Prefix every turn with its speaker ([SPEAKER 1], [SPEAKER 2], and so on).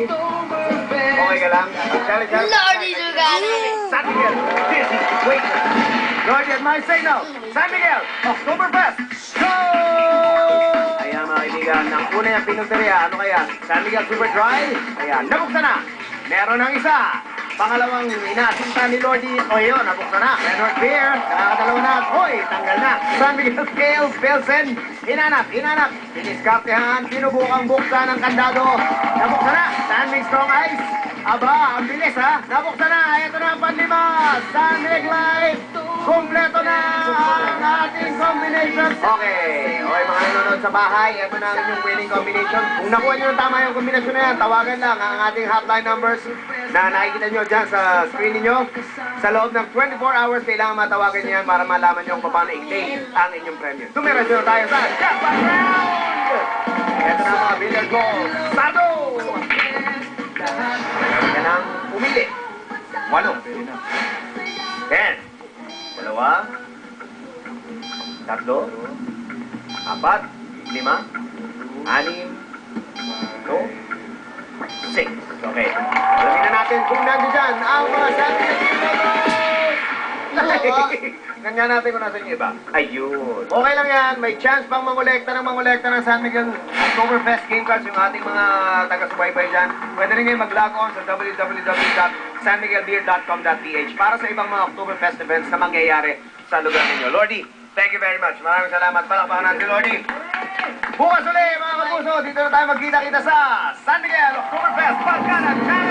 [SPEAKER 1] Lordy? Okay ka lang? Challenge, challenge.
[SPEAKER 2] Lordy Sugano.
[SPEAKER 1] San Miguel, Disney, Waiter. Lordy at my signal. San Miguel, Oktoberfest, go! Ayan mga kaibigan, ang una yung pinunteriya, ano kaya? San Miguel Super Dry? Ayan, nabuksan na. Meron ng isa. Pangalawang inasinta ni Lordy. O yun, nabuksan na. Leonard Beer, nakakadalawa na. Hoy, tanggal na. San Miguel Scales, Pilsen. Hinanap. Diniskartehan, sinubukang buksan ng kandado. Nabuksan na. San Miguel Strong Ice. Aba, ang bilis ha. Nabuksan na. Ito na ang panlima. San Miguel Light. Kompleto na ang ating combination. Okay, mga nanonood sa bahay, ito na ang inyong winning combination. Kung nakuha nyo ng tama yung kombinasyon na yan, tawagan lang ang ating hotline numbers na nakikita nyo dyan sa screen niyo. Sa loob ng 24 hours, kailangan matawagan nyo yan para malaman nyo kung paano i-claim ang inyong premium. Tumirasyon tayo sa Jackpot Round! Ito na ang mga billiard balls. Sardo! Kaya nang pumili. 8. 10. 2, 3, 4, 5, 6. Okay. Alamin na natin kung nandiyan dyan ang mga sabi na Ganyan natin kung nasa yung iba. Ayun. Okay lang yan. May chance pang mangolekta ng San Miguel Oktoberfest game cards yung ating mga taga-subaybay dyan. Pwede rin ngayon mag-log on sa www.sanmiguelbeer.com.ph para sa ibang mga Oktoberfest events na mangyayari sa lugar ninyo. Lordy, thank you very much. Maraming salamat. Palakpakan natin, Lordy. Bukas ulit, mga kapuso. Dito na tayo magkita-kita sa San Miguel Oktoberfest Pagkanan Channel.